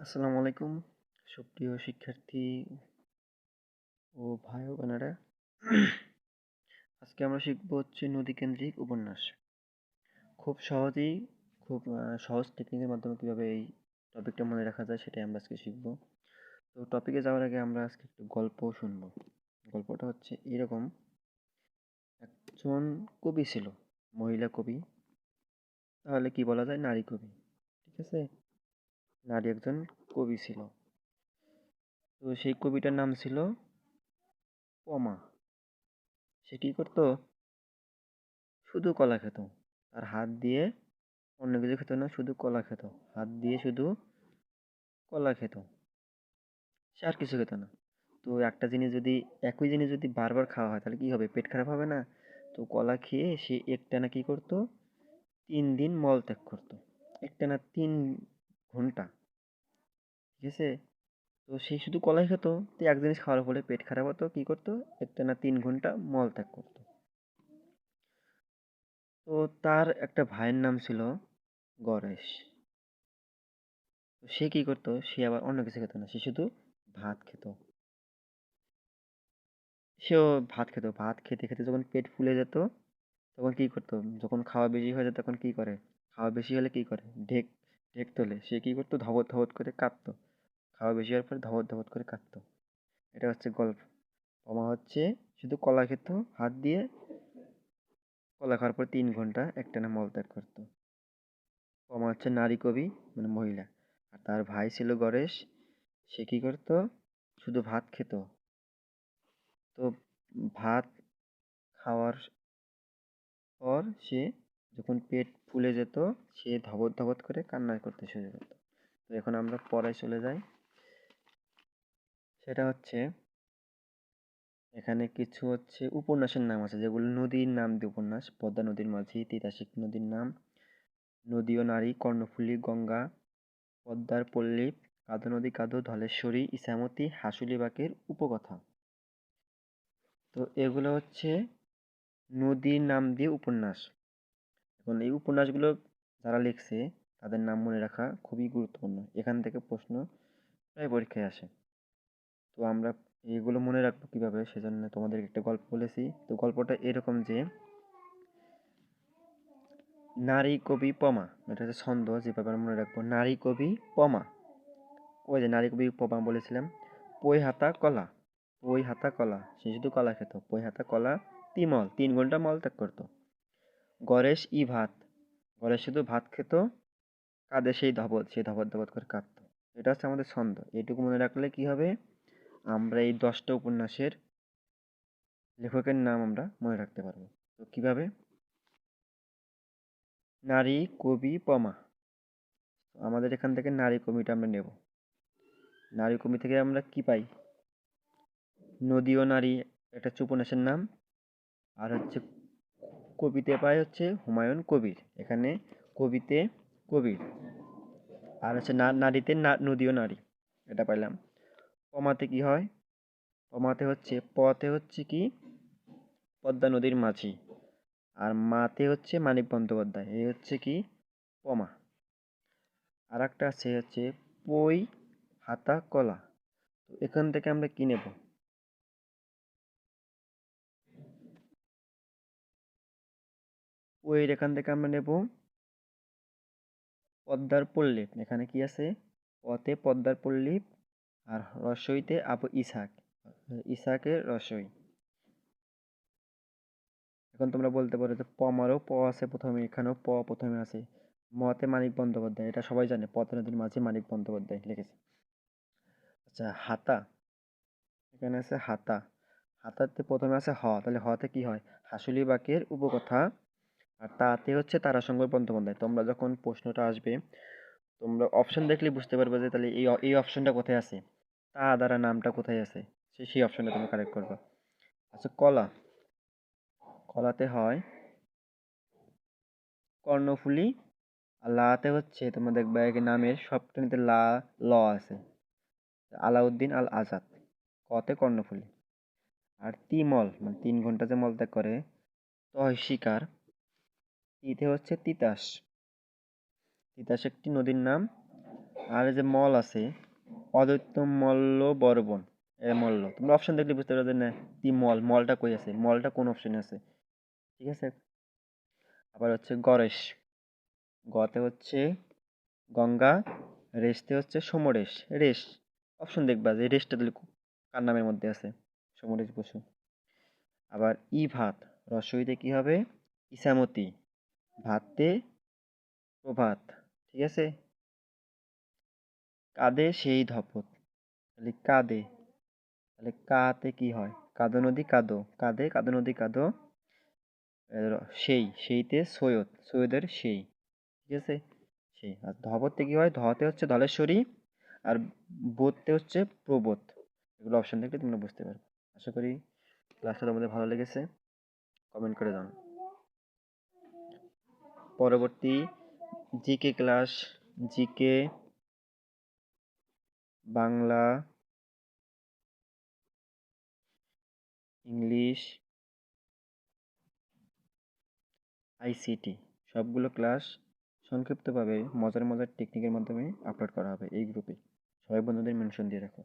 আসসালামু আলাইকুম সুপ্রিয় শিক্ষার্থী ও ভাই ও বোনেরা। আজকে আমরা শিখব হচ্ছে নদীকেন্দ্রিক উপন্যাস। খুব সহজেই খুব সহজ টেকনিকের মাধ্যমে কিভাবে এই টপিকটা মনে রাখা যায় সেটাই আমরা আজকে শিখব। তো টপিকে যাওয়ার আগে আমরা আজকে একটু গল্প শুনব। গল্পটা হচ্ছে এরকম: একজন কবি ছিল, মহিলা কবি, তাহলে কি বলা যায়, নারী কবি। ঠিক আছে, নারী একজন কবি ছিল। তো সেই কবিটার নাম ছিল পমা। সে কি করতো? শুধু কলা খেত। তার হাত দিয়ে অন্য কিছু খেত না, শুধু কলা খেত। হাত দিয়ে শুধু কলা খেত, সে আর কিছু খেত না। তো একটা জিনিস যদি, একই জিনিস যদি বারবার খাওয়া হয় তাহলে কি হবে? পেট খারাপ হবে না? তো কলা খেয়ে সে একটানা কি করতো, 3 দিন মল ত্যাগ করতো, একটানা 3 ঘন্টা। ঠিক আছে, তো সে শুধু কলাই খেত। তো এক জিনিস খাওয়ার ফলে পেট খারাপ হতো, কি করতো? একটানা 3 ঘন্টা মল ত্যাগ করতো। তো তার একটা ভাইয়ের নাম ছিল গণেশ। তো সে কি করতো? সে আবার অন্য কিছু খেত না, সে শুধু ভাত খেত। সেও ভাত খেত। ভাত খেতে খেতে যখন পেট ফুলে যেত তখন কি করতো? যখন খাওয়া বেশি হয়ে যায় তখন কি করে? খাওয়া বেশি হলে কি করে? ঢেক ঢেক তোলে। সে কি করতো? ধবত ধবত করে কাঁদতো। খাওয়া বেশি হওয়ার পরে ধবত ধবত করে কাঁদতো। এটা হচ্ছে গল্প। পমা হচ্ছে শুধু কলা খেত হাত দিয়ে, কলা খাওয়ার পর 3 ঘন্টা একটানা মলত্যাগ করতো। পমা হচ্ছে নারী কবি, মানে মহিলা। আর তার ভাই ছিল গণেশ। সে কি করতো? শুধু ভাত খেত। তো ভাত খাওয়ার পর সে যখন পেট ফুলে যেত, সে ধবত ধবত করে কান্না করতে শুরু করতো। তো এখন আমরা পড়ায় চলে যাই। সেটা হচ্ছে, এখানে কিছু হচ্ছে উপন্যাসের নাম আছে যেগুলো নদীর নাম দিয়ে উপন্যাস: পদ্মা নদীর মাঝি, তিতাসিক নদীর নাম, নদী ও নারী, কর্ণফুলী, গঙ্গা, পদ্মার পল্লী, কাদো নদী কাদো, ধলেশ্বরী, ইছামতি, হাসুলিবাকের উপকথা। তো এগুলো হচ্ছে নদীর নাম দিয়ে উপন্যাস। এখন এই উপন্যাসগুলো যারা লিখছে তাদের নাম মনে রাখা খুবই গুরুত্বপূর্ণ। এখান থেকে প্রশ্ন প্রায় পরীক্ষায় আসে। তো আমরা এগুলো মনে রাখবো কিভাবে, সেজন্য তোমাদেরকে একটা গল্প বলেছি। তো গল্পটা এরকম যে, নারী কবি পমা, এটা হচ্ছে ছন্দ, যেভাবে আমরা মনে রাখবো: নারী কবি পমা। ওই যে নারী কবি পমা বলেছিলাম। পই হাতা কলা, পই হাতা কলা, সে শুধু কলা খেত। পই হাতা কলা, তিমল, 3 ঘন্টা মল ত্যাগ করতো। গণেশ ই ভাত, গণেশ শুধু ভাত খেত, কাঁদে সেই ধবত, সে ধবত ধবত করে কাঁদতো। এটা হচ্ছে আমাদের ছন্দ। এটুকু মনে রাখলে কি হবে? আমরা এই 10টা উপন্যাসের লেখকের নাম আমরা মনে রাখতে পারবো। তো কিভাবে? নারী কবি পমা, আমাদের এখান থেকে নারী কবিটা আমরা নেব। নারী কবি থেকে আমরা কি পাই? নদী ও নারী একটা হচ্ছে উপন্যাসের নাম। আর হচ্ছে কবিতে পাই হচ্ছে হুমায়ুন কবির, এখানে কবিতে কবির। আর হচ্ছে নারীতে নদী ও নারী, এটা পাইলাম। পমাতে কি হয়? পমাতে হচ্ছে, পতে হচ্ছে কি? পদ্মা নদীর মাঝি। আর মাতে হচ্ছে মানিক বন্দ্যোপাধ্যায়, এই হচ্ছে কি? পমা। আর একটা আছে হচ্ছে পই হাতা কলা। তো এখান থেকে আমরা কি নেব? পইয়ের এখান থেকে আমরা নেব পদ্মার পল্লী। এখানে কি আছে? পতে পদ্মার পল্লী, আর রসইতে আবু ইসাক, ইসাকের রসই। এখন তোমরা বলতে পারো যে পমারও প আছে প্রথমে, এখানেও প প্রথমে আছে। মতে মানিক বন্দ্যোপাধ্যায়, এটা সবাই জানে, পদ্মা নদীর মাঝে মানিক বন্দ্যোপাধ্যায় লিখেছে। আচ্ছা, হাতা, এখানে আছে হাতা। হাতাতে প্রথমে আছে হ, তাহলে হতে কি হয়? হাসুলি বাকের উপকথা। আর তাতে হচ্ছে তারাশঙ্কর বন্দ্যোপাধ্যায়। তোমরা যখন প্রশ্নটা আসবে, তোমরা অপশন দেখলে বুঝতে পারবে যে তাহলে এই অপশনটা কোথায় আছে, তা দ্বারা নামটা কোথায় আছে, সেই অপশনটা তুমি কারেক্ট করবা। আচ্ছা, কলা, কলাতে হয় কর্ণফুলী। আর লাতে হচ্ছে তোমরা দেখবা এক নামের সবটানিতে লা, ল আছে, আলাউদ্দিন আল আজাদ। কতে কর্ণফুলী। আর তিমল, মানে 3 ঘন্টা যে মলত্যাগ করে, ত হয় শিকার। তিতে হচ্ছে তিতাস, তিতাস একটি নদীর নাম। আর এই যে মল আছে, অদ্বৈত মল্ল বর্বন, এ মল্ল, তোমরা অপশন দেখলে বুঝতে পারবে না কি মল, মলটা কই আছে, মলটা কোন অপশনে আছে, ঠিক আছে। আবার হচ্ছে গরেশ, গতে হচ্ছে গঙ্গা, রেশতে হচ্ছে সমরেশ, রেশ, অপশন দেখবা যে রেশটা তাহলে কার নামের মধ্যে আছে, সমরেশ বসু। আবার ই ভাত, রসইতে কি হবে, ইসামতি, ভাতে প্রভাত, ঠিক আছে। কাঁদে সেই ধপত, তাহলে কাঁদে, তাহলে কাতে কি হয়, কাদো নদী কাদো, কাঁদে কাদো নদী কাদো, সেই, সেইতে সৈয়দ, সৈয়দের সেই, ঠিক আছে, সেই। আর ধবতে কি হয়, ধতে হচ্ছে ধলেশ্বরী, আর বোধতে হচ্ছে প্রবোধ। এগুলো অপশন দেখলে তোমরা বুঝতে পারবে। আশা করি ক্লাসটা তোমাদের ভালো লেগেছে, কমেন্ট করে জানাও। পরবর্তী GK class, GK, Bangla, English, ICT, সবগুলো ক্লাস সংক্ষিপ্তভাবে মজার মজার টেকনিকের মাধ্যমে আপলোড করা হবে এই গ্রুপে। সবাই বন্ধুদের মেনশন দিয়ে রাখো।